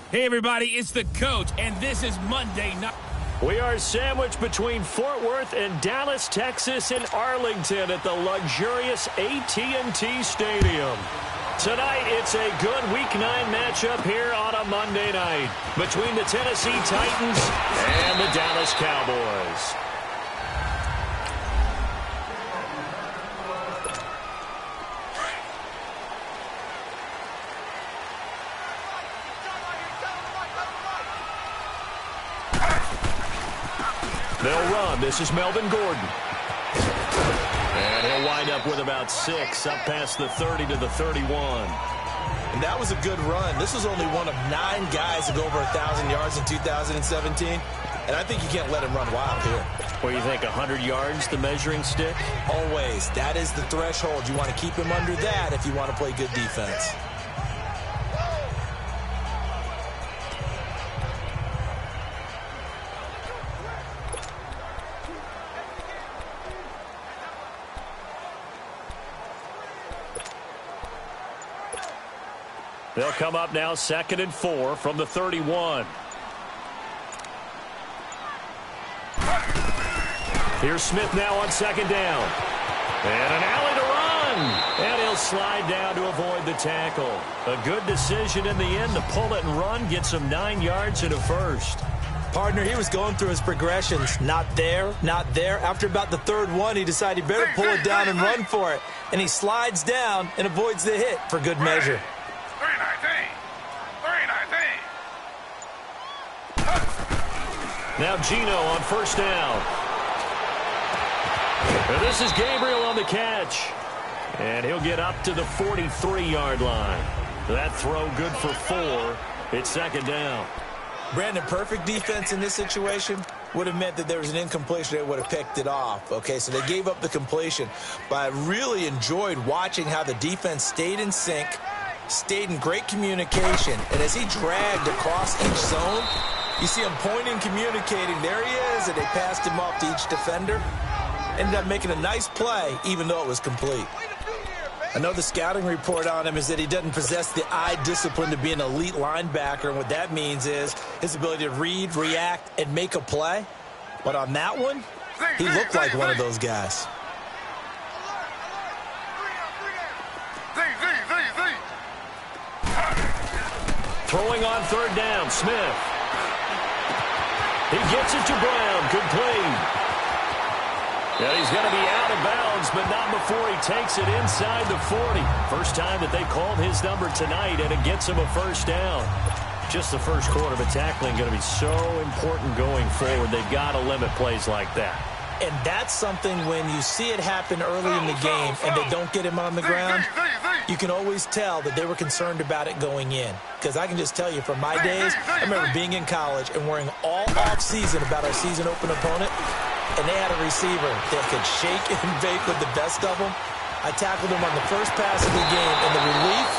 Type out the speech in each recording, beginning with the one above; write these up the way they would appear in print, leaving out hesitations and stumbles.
Hey, everybody, it's the coach, and this is Monday Night. We are sandwiched between Fort Worth and Dallas, Texas, and Arlington at the luxurious AT&T Stadium. Tonight, it's a good Week 9 matchup here on a Monday night between the Tennessee Titans and the Dallas Cowboys. They'll run. This is Melvin Gordon. And he'll wind up with about 6 up past the 30 to the 31. And that was a good run. This was only one of 9 guys to go over 1,000 yards in 2017. And I think you can't let him run wild here. What do you think, 100 yards, the measuring stick? Always. That is the threshold. You want to keep him under that if you want to play good defense. They'll come up now 2nd and 4 from the 31. Here's Smith now on 2nd down. And an alley to run. And he'll slide down to avoid the tackle. A good decision in the end to pull it and run, get some 9 yards and a first. Partner, he was going through his progressions. Not there, not there. After about the 3rd one, he decided he better pull it down and run for it. And he slides down and avoids the hit for good measure. Now Gino on 1st down. And this is Gabriel on the catch. And he'll get up to the 43-yard line. That throw good for 4. It's 2nd down. Brandon, perfect defense in this situation would have meant that there was an incompletion. They would have picked it off. Okay, so they gave up the completion. But I really enjoyed watching how the defense stayed in sync, stayed in great communication. And as he dragged across each zone, you see him pointing, communicating. There he is, and they passed him off to each defender. Ended up making a nice play, even though it was complete. I know the scouting report on him is that he doesn't possess the eye discipline to be an elite linebacker. And what that means is his ability to read, react, and make a play. But on that one, he looked like one of those guys. Throwing on 3rd down, Smith. He gets it to Brown. Good play. Yeah, he's going to be out of bounds, but not before he takes it inside the 40. First time that they called his number tonight, and it gets him a 1st down. Just the first quarter, but tackling going to be so important going forward. They've got to limit plays like that. And that's something when you see it happen early in the game and they don't get him on the ground, you can always tell that they were concerned about it going in. Because I can just tell you from my days, I remember being in college and worrying all off-season about our season open opponent, and they had a receiver that could shake and bake with the best of them. I tackled him on the first pass of the game, and the relief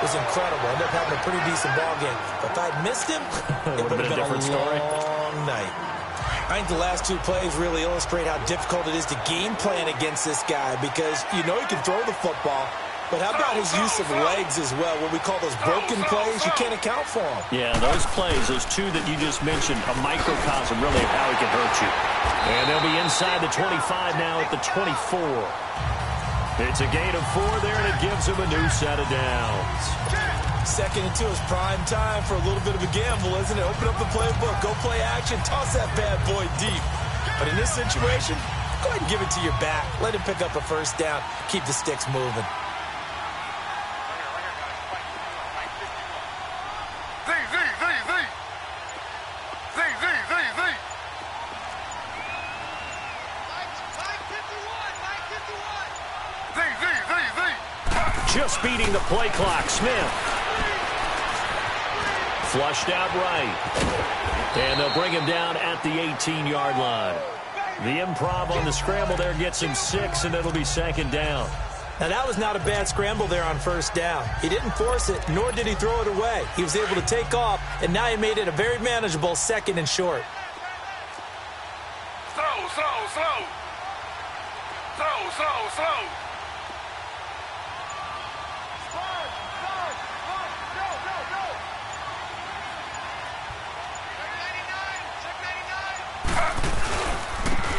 was incredible. I ended up having a pretty decent ball game. But if I'd missed him, it would have been a long night. I think the last 2 plays really illustrate how difficult it is to game plan against this guy, because you know he can throw the football, but how about his use of legs as well? What we call those broken plays, you can't account for them. Yeah, those plays, those 2 that you just mentioned, a microcosm really of how he can hurt you. And they'll be inside the 25 now at the 24. It's a gain of 4 there, and it gives him a new set of downs. 2nd and 2 is prime time for a little bit of a gamble, isn't it? Open up the playbook, go play action, toss that bad boy deep. But in this situation, go ahead and give it to your back. Let him pick up a 1st down, keep the sticks moving. Just beating the play clock, Smith. Flushed out right. And they'll bring him down at the 18-yard line. The improv on the scramble there gets him 6, and it'll be 2nd down. Now, that was not a bad scramble there on 1st down. He didn't force it, nor did he throw it away. He was able to take off, and now he made it a very manageable 2nd and short. Slow.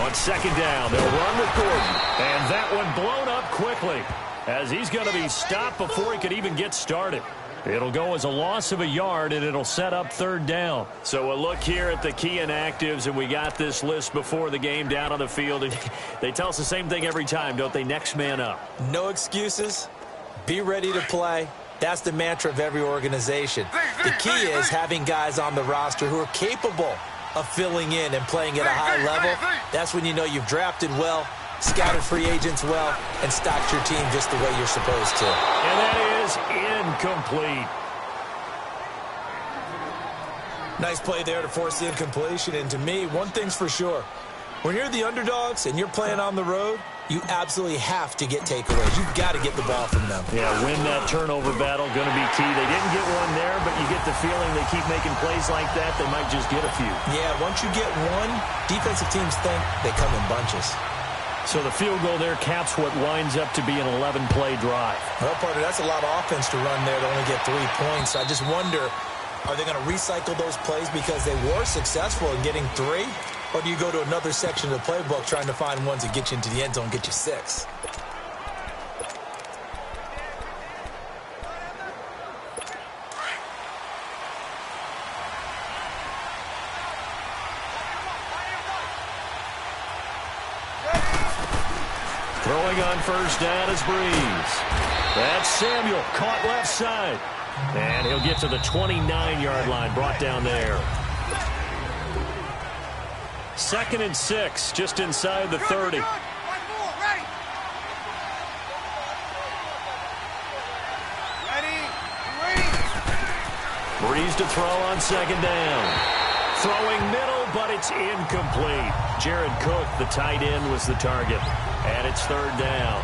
On second down, they'll run with Gordon. And that one blown up quickly as he's going to be stopped before he could even get started. It'll go as a loss of a yard, and it'll set up third down. So a look here at the key inactives, and we got this list before the game down on the field. And they tell us the same thing every time, don't they? Next man up. No excuses. Be ready to play. That's the mantra of every organization. The key is having guys on the roster who are capable of filling in and playing at a high level. That's when you know you've drafted well, scouted free agents well, and stocked your team just the way you're supposed to. And that is incomplete. Nice play there to force the incompletion. And to me, one thing's for sure. When you're the underdogs and you're playing on the road, you absolutely have to get takeaways. You've got to get the ball from them. Yeah, win that turnover battle, going to be key. They didn't get one there, but you get the feeling they keep making plays like that, they might just get a few. Yeah, once you get one, defensive teams think they come in bunches. So the field goal there caps what winds up to be an 11-play drive. Well, partner, that's a lot of offense to run there to only get 3 points. I just wonder, are they going to recycle those plays because they were successful in getting 3? Or do you go to another section of the playbook trying to find ones that get you into the end zone and get you 6? Throwing on first down is Breeze. That's Samuel, caught left side. And he'll get to the 29-yard line, brought down there. 2nd and 6, just inside the 30. Breeze to throw on second down. Throwing middle, but it's incomplete. Jared Cook, the tight end, was the target. And it's third down.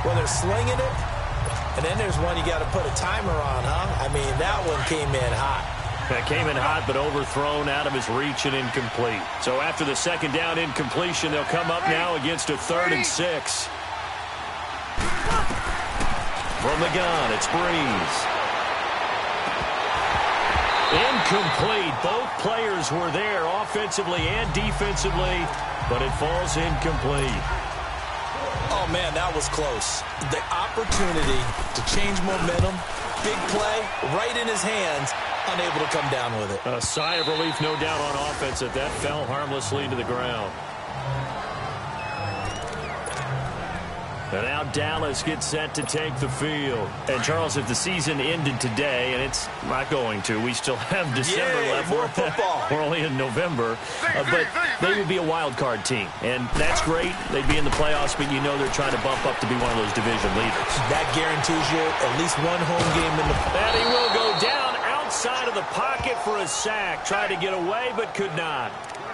Well, they're slinging it, and then there's one you got to put a timer on, huh? I mean, that one came in hot. That came in hot, but overthrown out of his reach and incomplete. So after the second down incompletion, they'll come up now against a 3rd and 6. From the gun, it's Breeze. Incomplete. Both players were there offensively and defensively, but it falls incomplete. Oh, man, that was close. The opportunity to change momentum, big play, right in his hands, unable to come down with it. A sigh of relief, no doubt, on offense that fell harmlessly to the ground. And now Dallas gets set to take the field. And, Charles, if the season ended today, and it's not going to, we still have December left. More football. We're only in November. But they would be a wild card team. And that's great. They'd be in the playoffs, but you know they're trying to bump up to be one of those division leaders. That guarantees you at least one home game in the... And he will go down outside of the pocket for a sack. Tried to get away, but could not.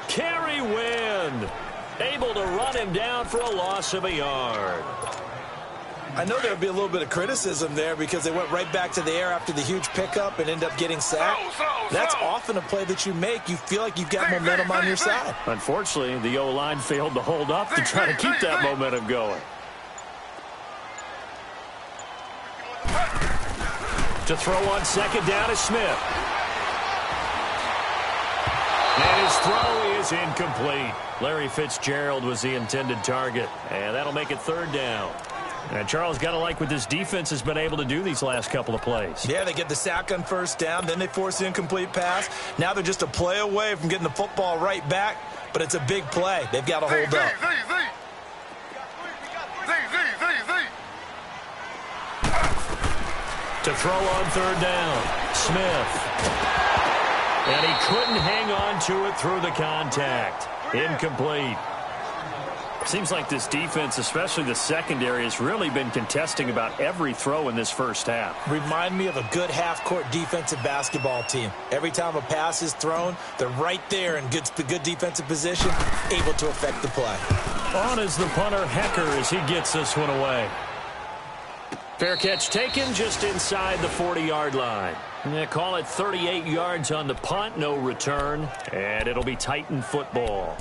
Kerry Wynn able to run him down for a loss of a yard. I know there would be a little bit of criticism there because they went right back to the air after the huge pickup and end up getting sacked. That's often a play that you make. You feel like you've got momentum on your side. Unfortunately, the O-line failed to hold up to try to keep that momentum going. To throw on second down is Smith. And his throw is incomplete. Larry Fitzgerald was the intended target. And that'll make it third down. And Charles, got to like what this defense has been able to do these last couple of plays. Yeah, they get the sack on first down. Then they force the incomplete pass. Now they're just a play away from getting the football right back. But it's a big play. They've got to hold up. To throw on third down, Smith. And he couldn't hang on to it through the contact. Incomplete. Seems like this defense, especially the secondary, has really been contesting about every throw in this first half. Remind me of a good half-court defensive basketball team. Every time a pass is thrown, they're right there in good defensive position, able to affect the play. On is the punter, Hecker, as he gets this one away. Fair catch taken just inside the 40-yard line. They call it 38 yards on the punt, no return, and it'll be Titan football.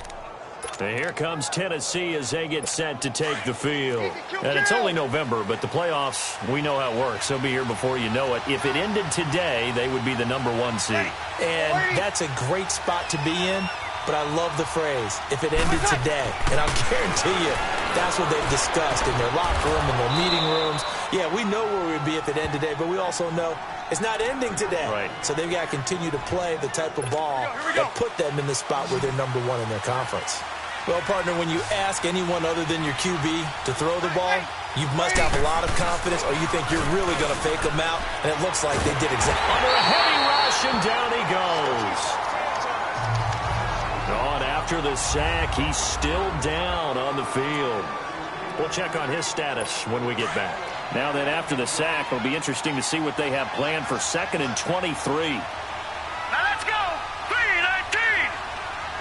And here comes Tennessee as they get set to take the field. And it's only November, but the playoffs, we know how it works. They'll be here before you know it. If it ended today, they would be the #1 seed. And that's a great spot to be in. but I love the phrase, if it ended today. And I'll guarantee you, that's what they've discussed in their locker room, in their meeting rooms. Yeah, we know where we'd be if it ended today, but we also know it's not ending today. Right. So they've got to continue to play the type of ball that put them in the spot where they're number one in their conference. Well, partner, when you ask anyone other than your QB to throw the ball, you must have a lot of confidence, or you think you're really going to fake them out, and it looks like they did exactly. Under a heavy rush, and down he goes. On after the sack, he's still down on the field. We'll check on his status when we get back. Now that after the sack, it'll be interesting to see what they have planned for 2nd and 23. Now let's go. 3-19.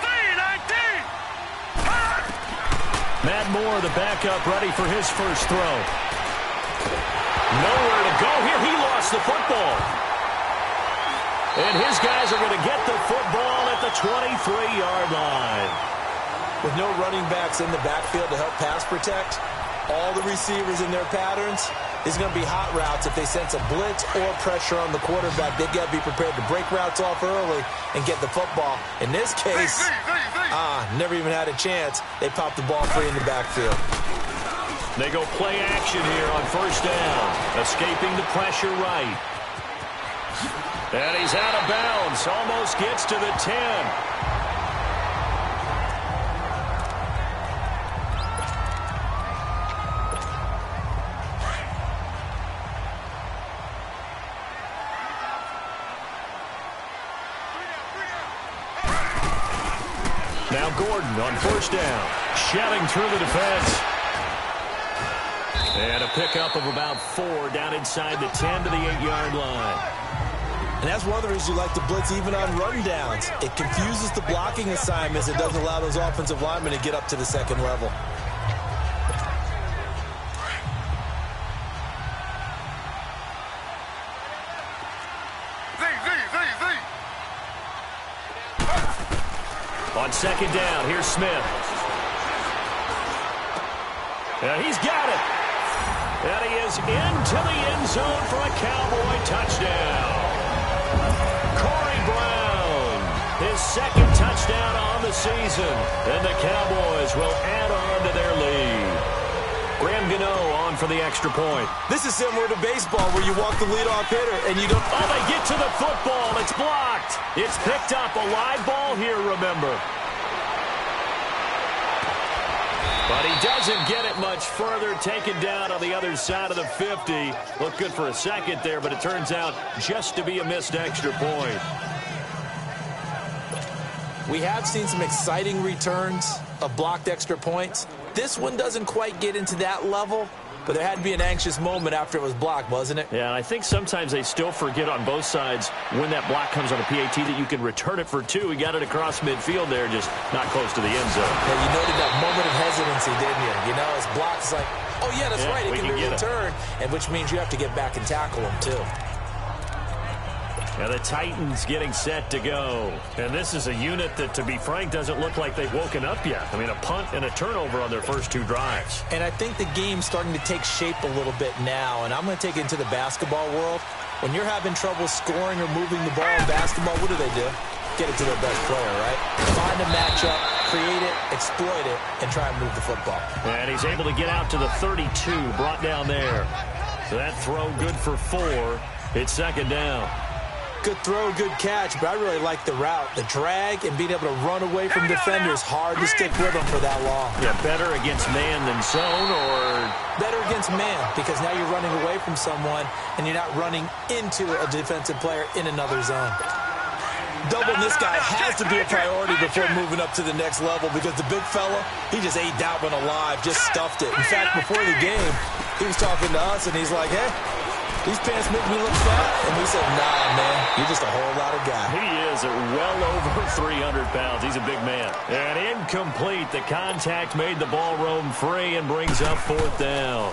3-19. Matt Moore, the backup, ready for his first throw. Nowhere to go here. He lost the football. And his guys are going to get the football at the 23-yard line. With no running backs in the backfield to help pass protect, all the receivers in their patterns, it's going to be hot routes if they sense a blitz or pressure on the quarterback. They've got to be prepared to break routes off early and get the football. In this case, never even had a chance. They popped the ball free in the backfield. They go play action here on first down. Escaping the pressure right. And he's out of bounds. Almost gets to the 10. Now Gordon on first down. Shouting through the defense. And a pickup of about 4 down inside the 10 to the 8-yard line. And that's one of the reasons you like to blitz even on rundowns. It confuses the blocking assignments. It doesn't allow those offensive linemen to get up to the second level. On second down, here's Smith. And he's got it. And he is into the end zone for a Cowboy touchdown. Corey Brown, his 2nd touchdown on the season. And the Cowboys will add on to their lead. Graham Gano on for the extra point. This is similar to baseball where you walk the leadoff hitter and you don't... Oh, they get to the football. It's blocked. It's picked up. A live ball here, remember. But he doesn't get it much further. Taken down on the other side of the 50. Looked good for a second there, but it turns out just to be a missed extra point. We have seen some exciting returns of blocked extra points. This one doesn't quite get into that level, but there had to be an anxious moment after it was blocked, wasn't it? Yeah, I think sometimes they still forget on both sides when that block comes on a PAT that you can return it for 2. He got it across midfield there, just not close to the end zone. Yeah, you noted that moment of hesitancy, didn't you? You know, it's blocked. It's like, oh, yeah, that's right. It can be returned, and which means you have to get back and tackle him, too. Now the Titans getting set to go. And this is a unit that, to be frank, doesn't look like they've woken up yet. I mean, a punt and a turnover on their first 2 drives. And I think the game's starting to take shape a little bit now. And I'm going to take it into the basketball world. When you're having trouble scoring or moving the ball in basketball, what do? Get it to their best player, right? Find a matchup, create it, exploit it, and try and move the football. And he's able to get out to the 32, brought down there. So that throw good for 4. It's second down. Good throw, good catch, but I really like the route. The drag and being able to run away from defenders, hard to stick with them for that long. Yeah, better against man than zone, or? Better against man, because now you're running away from someone and you're not running into a defensive player in another zone. Doubling this guy has to be a priority before moving up to the next level, because the big fella, he just ate that one alive, just stuffed it. In fact, before the game, he was talking to us and he's like, hey, these pants make me look fat. And we said, nah, man, you're just a whole lot of guy. He is well over 300 pounds. He's a big man. And incomplete. The contact made the ball roam free and brings up 4th down.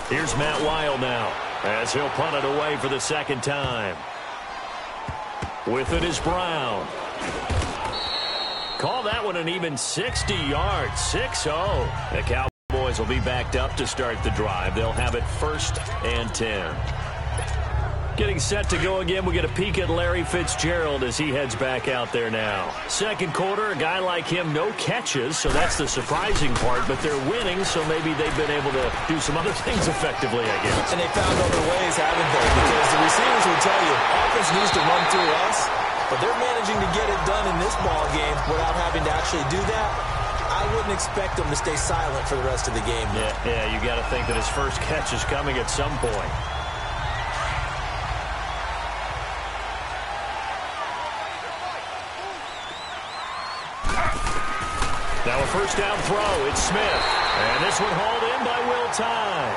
Here's Matt Weil now as he'll punt it away for the 2nd time. With it is Brown. Call that one an even 60 yards. 6-0. The Cowboys will be backed up to start the drive. They'll have it 1st and 10. Getting set to go again. We get a peek at Larry Fitzgerald as he heads back out there now. Second quarter, a guy like him, no catches, so that's the surprising part. But they're winning, so maybe they've been able to do some other things effectively, I guess. And they found other ways, haven't they? Because the receivers will tell you, offense needs to run through us, but they're managing to get it done in this ball game without having to actually do that. I wouldn't expect them to stay silent for the rest of the game. Yeah, you got to think that his first catch is coming at some point. Now a first down throw. It's Smith. And this one hauled in by Will Tye.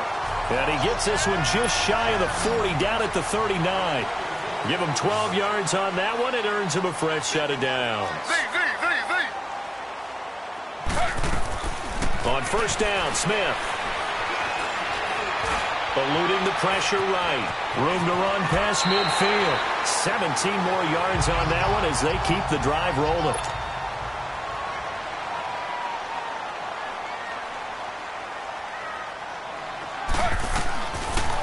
And he gets this one just shy of the 40, down at the 39. Give him 12 yards on that one. It earns him a fresh set of downs. On first down, Smith. Eluding the pressure right. Room to run past midfield. 17 more yards on that one as they keep the drive rolling.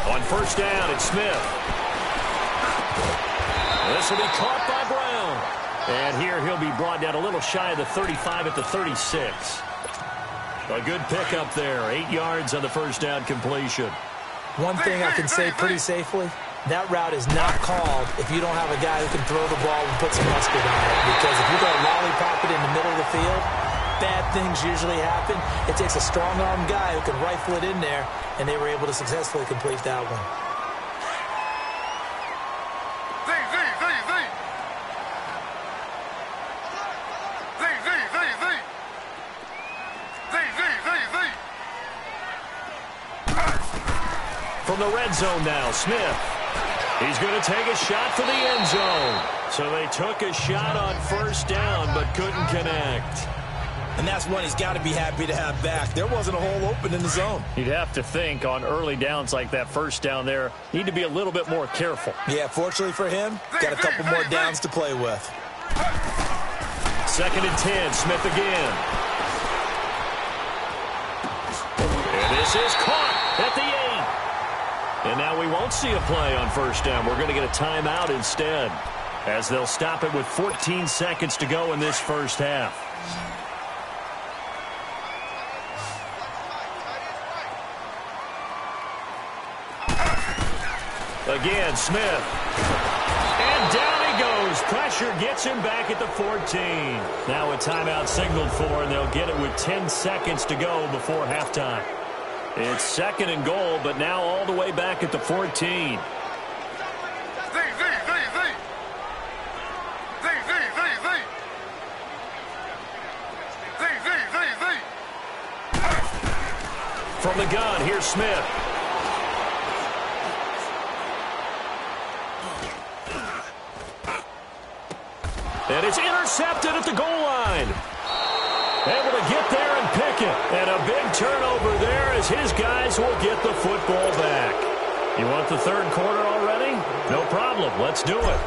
On first down, it's Smith. This will be caught by Brown. And here he'll be brought down a little shy of the 35 at the 36. A good pickup there. 8 yards on the first down completion. One thing I can say pretty safely, that route is not called if you don't have a guy who can throw the ball and put some mustard on it. Because if you're going to lollipop it in the middle of the field, bad things usually happen. It takes a strong-arm guy who can rifle it in there, and they were able to successfully complete that one. From the red zone now, Smith. He's going to take a shot for the end zone. So they took a shot on first down, but couldn't connect. And that's one he's got to be happy to have back. There wasn't a hole open in the zone. You'd have to think on early downs like that first down there, need to be a little bit more careful. Yeah, fortunately for him, got a couple more downs to play with. Second and 10, Smith again. And this is caught at the 8. And now we won't see a play on first down. We're going to get a timeout instead, as they'll stop it with 14 seconds to go in this first half. Again, Smith. And down he goes. Pressure gets him back at the 14. Now a timeout signaled for, and they'll get it with 10 seconds to go before halftime. It's second and goal, but now all the way back at the 14. From the gun, here's Smith. And it's intercepted at the goal line. Able to get there and pick it. And a big turnover there as his guys will get the football back. You want the third quarter already? No problem. Let's do it.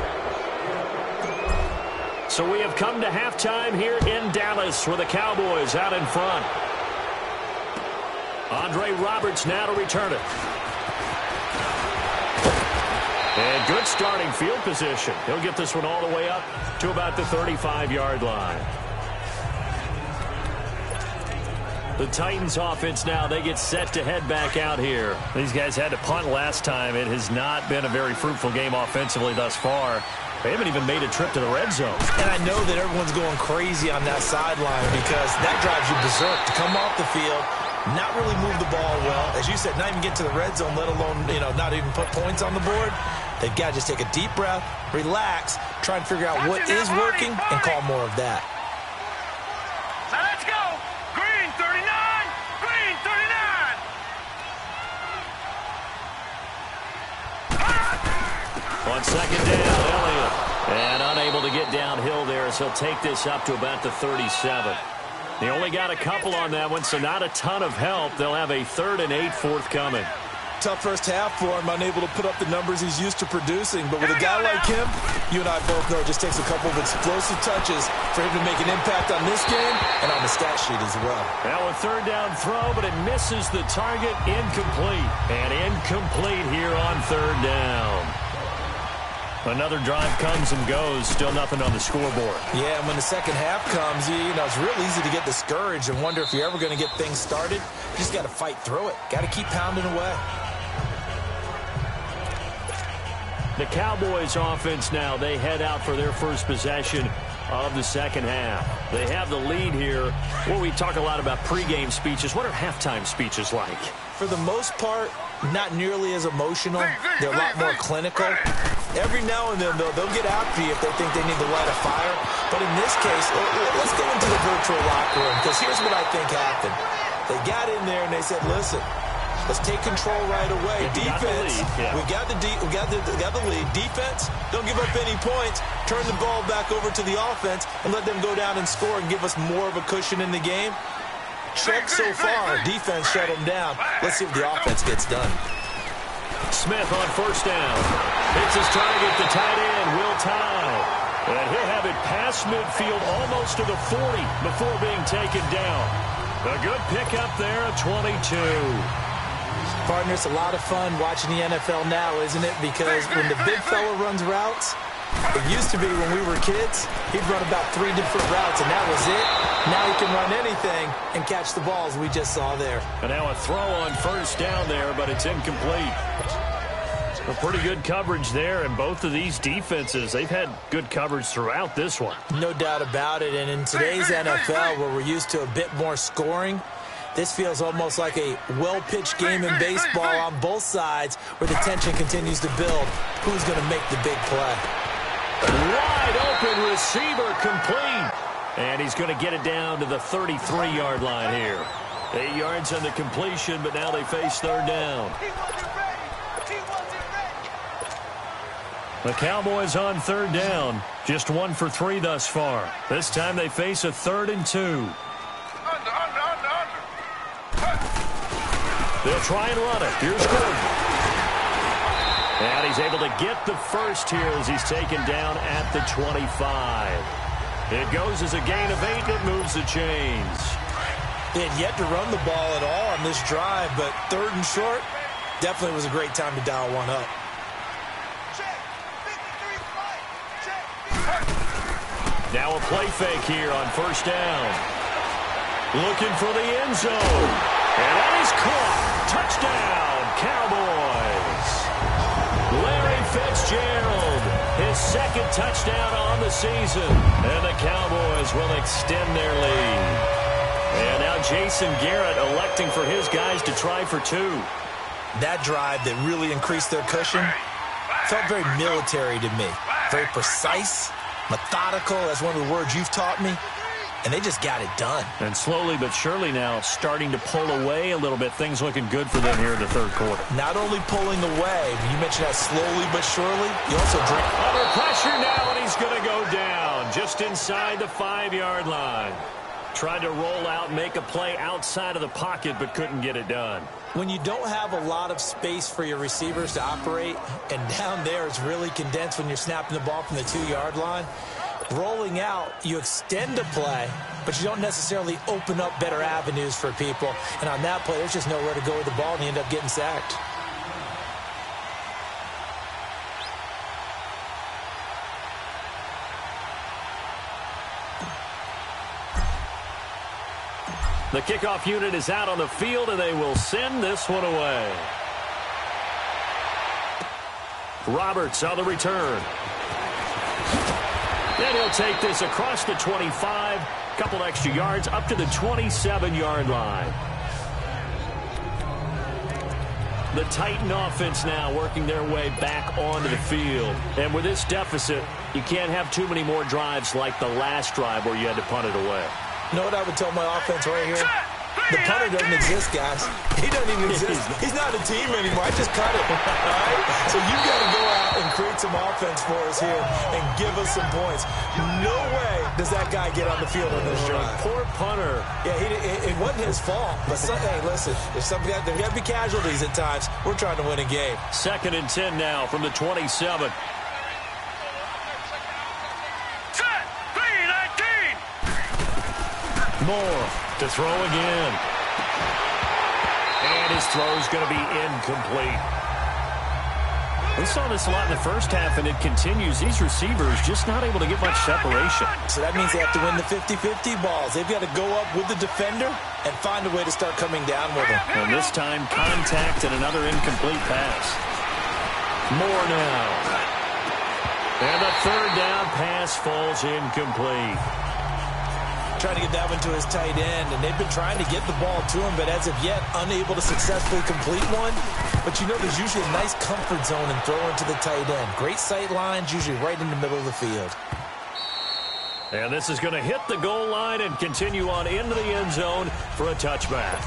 So we have come to halftime here in Dallas with the Cowboys out in front. Andre Roberts now to return it. And good starting field position. He'll get this one all the way up to about the 35-yard line. The Titans offense now, they get set to head back out here. These guys had to punt last time. It has not been a very fruitful game offensively thus far. They haven't even made a trip to the red zone. And I know that everyone's going crazy on that sideline because that drives you berserk to come off the field, not really move the ball well. As you said, not even get to the red zone, let alone, not even put points on the board. They've got to just take a deep breath, relax, try and figure out what is working, and call more of that. Now let's go. Green 39. Green 39. On second down, Elliott. And unable to get downhill there as he'll take this up to about the 37. They only got a couple on that one, so not a ton of help. They'll have a 3rd and 8 forthcoming. Tough first half for him, unable to put up the numbers he's used to producing. But with a guy like him, you and I both know it just takes a couple of explosive touches for him to make an impact on this game and on the stat sheet as well. Now a 3rd down throw, but it misses the target. Incomplete. And incomplete here on 3rd down. Another drive comes and goes, still nothing on the scoreboard. Yeah, and when the second half comes, you know, it's real easy to get discouraged and wonder if you're ever going to get things started. You just got to fight through it. Got to keep pounding away. The Cowboys offense now, they head out for their first possession of the second half. They have the lead here. Well, we talk a lot about pregame speeches. What are halftime speeches like? For the most part, not nearly as emotional. They're a lot more clinical. Every now and then, though, they'll get after you if they think they need to light a fire. But in this case, let's go into the virtual locker room, because here's what I think happened. They got in there and they said, listen, let's take control right away. Defense, we got the lead. Defense, don't give up any points. Turn the ball back over to the offense and let them go down and score and give us more of a cushion in the game. Check so far. Defense shut them down. Let's see if the offense gets done. Smith on first down. Hits his target, the tight end, Will Tye. And he'll have it past midfield almost to the 40 before being taken down. A good pickup there at 22. Partner, it's a lot of fun watching the NFL now, isn't it? Because when the big fella runs routes, it used to be when we were kids, he'd run about 3 different routes, and that was it. Now he can run anything and catch the balls we just saw there. And now a throw on first down there, but it's incomplete. A pretty good coverage there, and both of these defenses, they've had good coverage throughout this one. No doubt about it, and in today's NFL, where we're used to a bit more scoring, this feels almost like a well-pitched game in baseball on both sides where the tension continues to build. Who's going to make the big play? Wide open receiver complete. And he's going to get it down to the 33-yard line here. 8 yards on the completion, but now they face third down. The Cowboys on third down. Just 1 for 3 thus far. This time they face a 3rd and 2. They'll try and run it. Here's Gordon. And he's able to get the first here as he's taken down at the 25. It goes as a gain of 8. It moves the chains. They had yet to run the ball at all on this drive, but 3rd and short definitely was a great time to dial one up. Now a play fake here on first down. Looking for the end zone. And that is caught. Touchdown, Cowboys. Larry Fitzgerald, his 2nd touchdown on the season. And the Cowboys will extend their lead. And now Jason Garrett electing for his guys to try for 2. That drive that really increased their cushion felt very military to me. Very precise, methodical. That's one of the words you've taught me. And they just got it done. And slowly but surely now starting to pull away a little bit. Things looking good for them here in the 3rd quarter. Not only pulling away, you mentioned that slowly but surely, you also drink. Under pressure now, and he's going to go down just inside the 5-yard line. Tried to roll out and make a play outside of the pocket, but couldn't get it done. When you don't have a lot of space for your receivers to operate, and down there it's really condensed when you're snapping the ball from the 2-yard line, rolling out, you extend a play, but you don't necessarily open up better avenues for people. And on that play, there's just nowhere to go with the ball, and you end up getting sacked. The kickoff unit is out on the field, and they will send this one away. Roberts on the return. And he'll take this across the 25, couple extra yards, up to the 27-yard line. The Titan offense now working their way back onto the field. And with this deficit, you can't have too many more drives like the last drive where you had to punt it away. You know what I would tell my offense right here? The punter doesn't exist, guys. He doesn't even exist. He's not a team anymore. I just cut it. All right? So you've got to go out and create some offense for us here and give us some points. No way does that guy get on the field on this drive. Poor punter. Yeah, it wasn't his fault. But, hey, listen, if there got to be casualties at times, we're trying to win a game. 2nd and 10 now from the 27. Moore to throw again. And his throw is going to be incomplete. We saw this a lot in the first half, and it continues. These receivers just not able to get much separation. So that means they have to win the 50-50 balls. They've got to go up with the defender and find a way to start coming down with him. And this time, contact and another incomplete pass. More now. And the third down pass falls incomplete. Trying to get that one to his tight end, and they've been trying to get the ball to him, but as of yet, unable to successfully complete one. But you know there's usually a nice comfort zone in throwing to the tight end. Great sight lines, usually right in the middle of the field. And this is going to hit the goal line and continue on into the end zone for a touchback.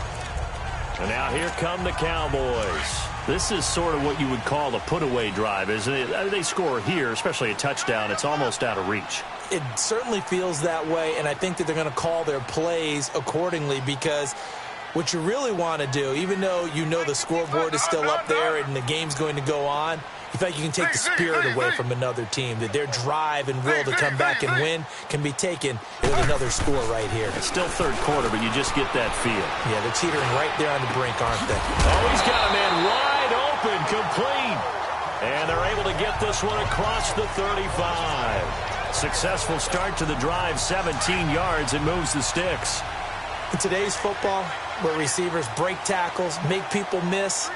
And now here come the Cowboys. This is sort of what you would call a put-away drive, isn't it? They score here, especially a touchdown. It's almost out of reach. It certainly feels that way, and I think that they're going to call their plays accordingly, because what you really want to do, even though you know the scoreboard is still up there and the game's going to go on, you feel like you can take the spirit away from another team, that their drive and will to come back and win can be taken with another score right here. It's still third quarter, but you just get that feel. Yeah, they're teetering right there on the brink, aren't they? Oh, he's got a man wide open, complete. And they're able to get this one across the 35. Successful start to the drive, 17 yards, and moves the sticks. In today's football, where receivers break tackles, make people miss,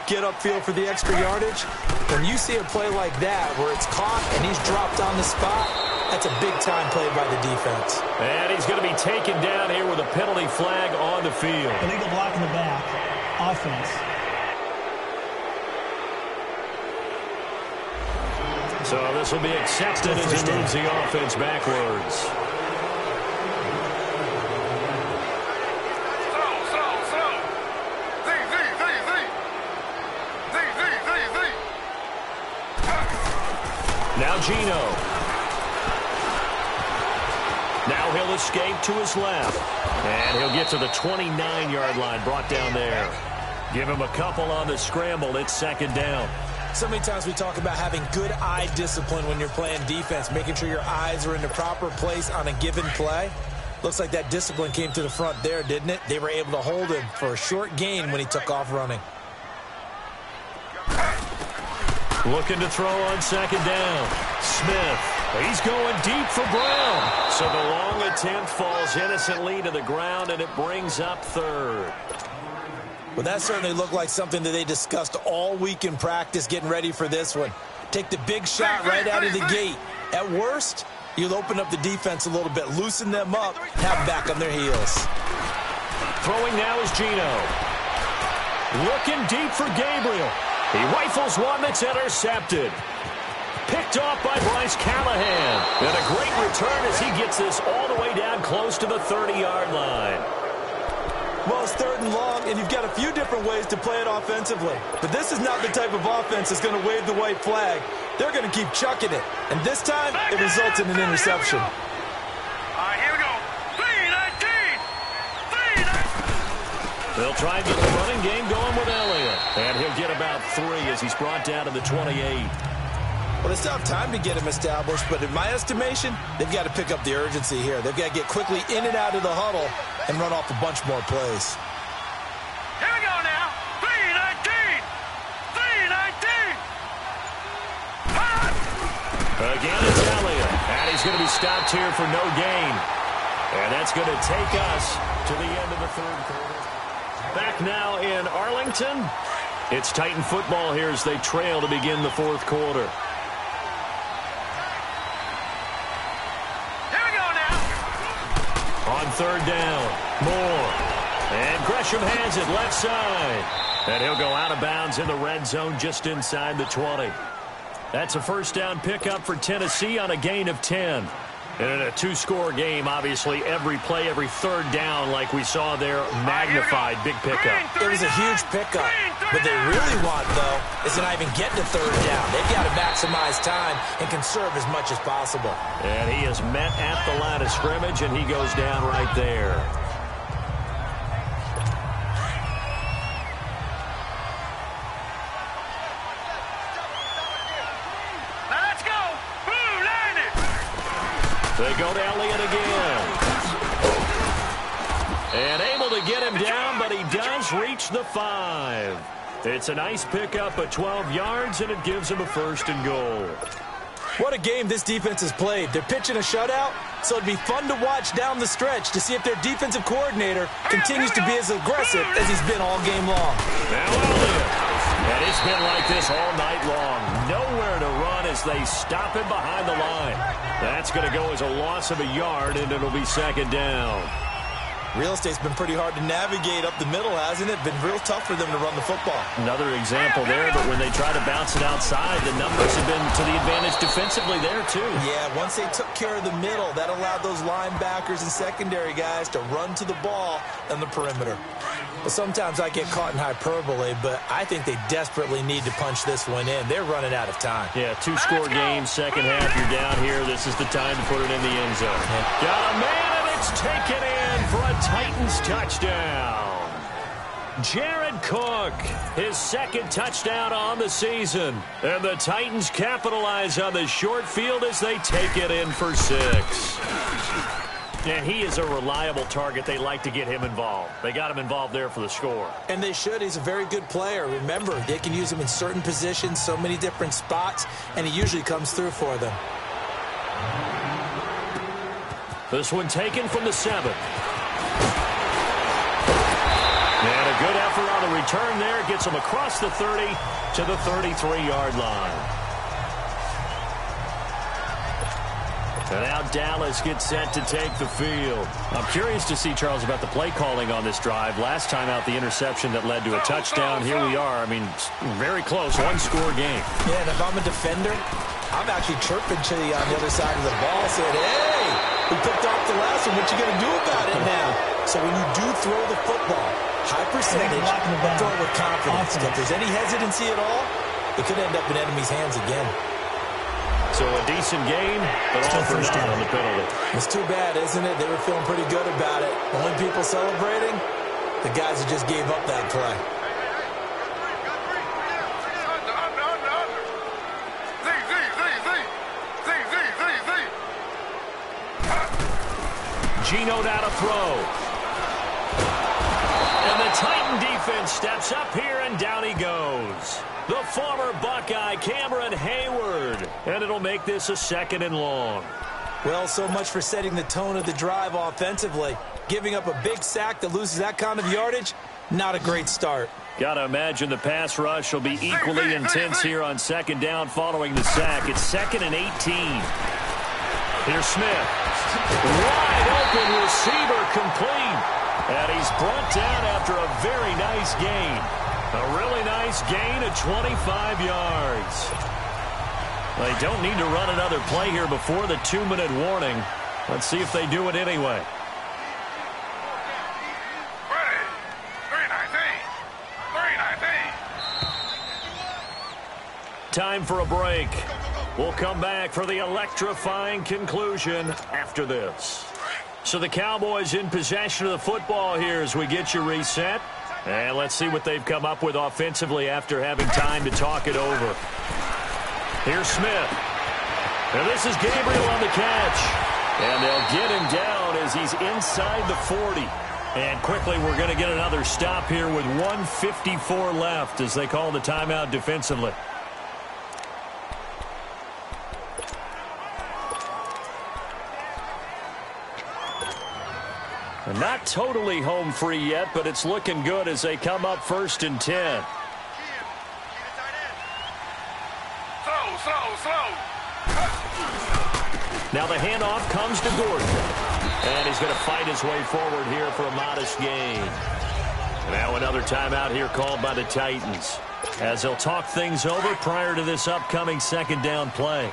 get upfield for the extra yardage, when you see a play like that where it's caught and he's dropped on the spot, that's a big-time play by the defense. And he's going to be taken down here with a penalty flag on the field. Illegal block in the back. Offense. So this will be accepted as he moves the offense backwards. Now Gino. Now he'll escape to his left. And he'll get to the 29-yard line, brought down there. Give him a couple on the scramble. It's second down. So many times we talk about having good eye discipline when you're playing defense, making sure your eyes are in the proper place on a given play. Looks like that discipline came to the front there, didn't it? They were able to hold him for a short gain when he took off running. Looking to throw on second down. Smith. He's going deep for Brown. So the long attempt falls innocently to the ground, and it brings up third. Well, that certainly looked like something that they discussed all week in practice getting ready for this one. Take the big shot right out of the gate. At worst, you'll open up the defense a little bit, loosen them up, have them back on their heels. Throwing now is Gino. Looking deep for Gabriel. He rifles one that's intercepted. Picked off by Bryce Callahan. And a great return as he gets this all the way down close to the 30-yard line. Well, it's third and long, and you've got a few different ways to play it offensively. But this is not the type of offense that's going to wave the white flag. They're going to keep chucking it. And this time, it results in an interception. All right, here we go. 3-19. They'll try and get the running game going with Elliott. And he'll get about 3 as he's brought down to the 28. Well, they still have time to get him established, but in my estimation, they've got to pick up the urgency here. They've got to get quickly in and out of the huddle and run off a bunch more plays. Here we go now. 3-19. 3-19. Again, it's Elliott. And he's going to be stopped here for no gain. And that's going to take us to the end of the third quarter. Back now in Arlington. It's Titan football here as they trail to begin the fourth quarter. On third down, Moore. And Gresham has it left side. And he'll go out of bounds in the red zone just inside the 20. That's a first down pickup for Tennessee on a gain of 10. And in a two-score game, obviously, every play, every third down, like we saw there, magnified, big pickup. It was a huge pickup. What they really want, though, is to not even get to third down. They've got to maximize time and conserve as much as possible. And he is met at the line of scrimmage, and he goes down right there. Now let's go. Boom, landed. They go to Elliott again. And able to get him down, but he does reach the 5. It's a nice pickup of 12 yards, and it gives him a 1st and goal. What a game this defense has played. They're pitching a shutout, so it'd be fun to watch down the stretch to see if their defensive coordinator continues to be as aggressive as he's been all game long. Now Elliott. And it's been like this all night long. Nowhere to run as they stop him behind the line. That's going to go as a loss of a yard, and it'll be 2nd down. Real estate's been pretty hard to navigate up the middle, hasn't it? Been real tough for them to run the football. Another example there, but when they try to bounce it outside, the numbers have been to the advantage defensively there, too. Yeah, once they took care of the middle, that allowed those linebackers and secondary guys to run to the ball on the perimeter. But sometimes I get caught in hyperbole, but I think they desperately need to punch this one in. They're running out of time. Yeah, 2-score game, second half, you're down here. This is the time to put it in the end zone. Yeah. Got a man, and it's taken in for a Titans touchdown. Jared Cook, his 2nd touchdown on the season. And the Titans capitalize on the short field as they take it in for 6. And he is a reliable target. They like to get him involved. They got him involved there for the score. And they should. He's a very good player. Remember, they can use him in certain positions, so many different spots, and he usually comes through for them. This one taken from the 7. And a good effort on the return there. Gets him across the 30 to the 33-yard line. And now Dallas gets set to take the field. I'm curious to see, Charles, about the play calling on this drive. Last time out, the interception that led to a touchdown. Here we are. I mean, very close, 1-score game. Yeah, and if I'm a defender, I'm actually chirping to you on the other side of the ball, saying, hey, we picked off the last one. What you going to do about it now? So when you do throw the football, high percentage, throw it with confidence. If there's any hesitancy at all, it could end up in enemy's hands again. So a decent game, but all for naught on the penalty. It's too bad, isn't it? They were feeling pretty good about it. Only people celebrating, the guys who just gave up that play. Gino now to throw. And the Titan defense steps up here, and down he goes. The former Buckeye, Cameron Hayward. And it'll make this a 2nd and long. Well, so much for setting the tone of the drive offensively. Giving up a big sack that loses that kind of yardage, not a great start. Got to imagine the pass rush will be equally intense here on 2nd down following the sack. It's 2nd and 18. Here's Smith. Wide open receiver, complete. And he's brought down after a very nice gain. A really nice gain of 25 yards. They don't need to run another play here before the 2-minute warning. Let's see if they do it anyway. Time for a break. We'll come back for the electrifying conclusion after this. So the Cowboys in possession of the football here as we get you reset. And let's see what they've come up with offensively after having time to talk it over. Here's Smith. And this is Gabriel on the catch. And they'll get him down as he's inside the 40. And quickly we're going to get another stop here with 1:54 left as they call the timeout defensively. Not totally home free yet, but it's looking good as they come up 1st and 10. Slow. Now the handoff comes to Gordon. And he's going to fight his way forward here for a modest gain. Now another timeout here called by the Titans as they'll talk things over prior to this upcoming 2nd down play.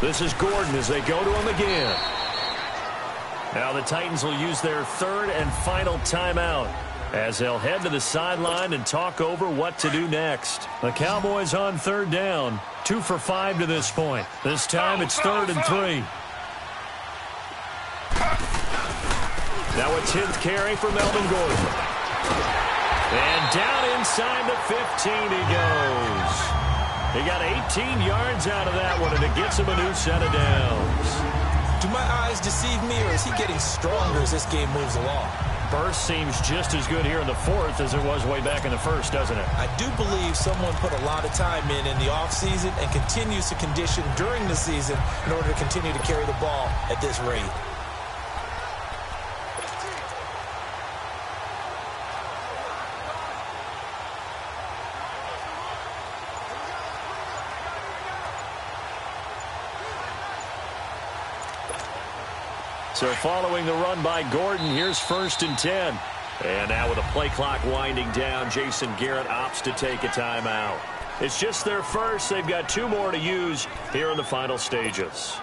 This is Gordon as they go to him again. Now the Titans will use their 3rd and final timeout as they'll head to the sideline and talk over what to do next. The Cowboys on 3rd down, 2 for 5 to this point. This time it's 3rd and 3. Now a 10th carry for Melvin Gordon. And down inside the 15 he goes. He got 18 yards out of that one, and it gets him a new set of downs. Do my eyes deceive me, or is he getting stronger as this game moves along? Burst seems just as good here in the fourth as it was way back in the first, doesn't it? I do believe someone put a lot of time in the offseason and continues to condition during the season in order to continue to carry the ball at this rate. So following the run by Gordon, here's 1st and 10. And now with a play clock winding down, Jason Garrett opts to take a timeout. It's just their first. They've got 2 more to use here in the final stages.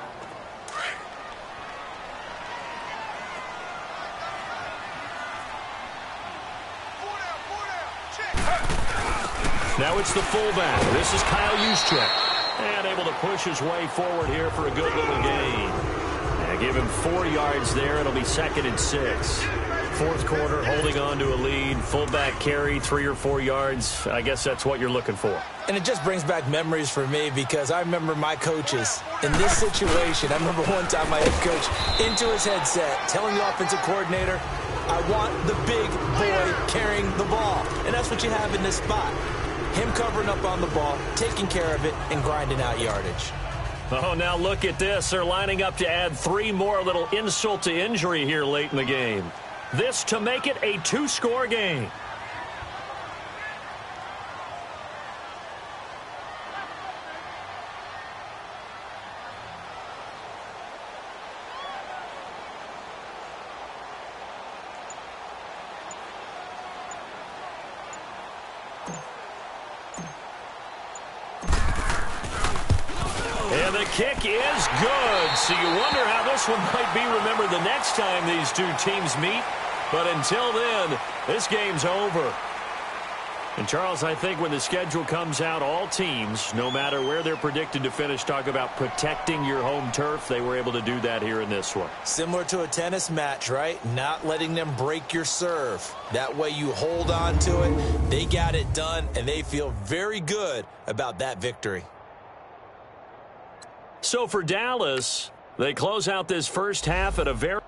Now it's the fullback. This is Kyle Juszczyk. And able to push his way forward here for a good little gain. Give him 4 yards there. It'll be 2nd and 6. Fourth quarter, holding on to a lead. Fullback carry, 3 or 4 yards. I guess that's what you're looking for. And it just brings back memories for me because I remember my coaches in this situation. I remember one time my head coach into his headset telling the offensive coordinator, I want the big boy carrying the ball. And that's what you have in this spot. Him covering up on the ball, taking care of it, and grinding out yardage. Oh, now look at this. They're lining up to add 3 more, little insult to injury here late in the game. This to make it a 2-score game. And the kick is good. So you wonder how this one might be remembered the next time these 2 teams meet. But until then, this game's over. And, Charles, I think when the schedule comes out, all teams, no matter where they're predicted to finish, talk about protecting your home turf. They were able to do that here in this one. Similar to a tennis match, right? Not letting them break your serve. That way you hold on to it. They got it done, and they feel very good about that victory. So for Dallas, they close out this first half at a very...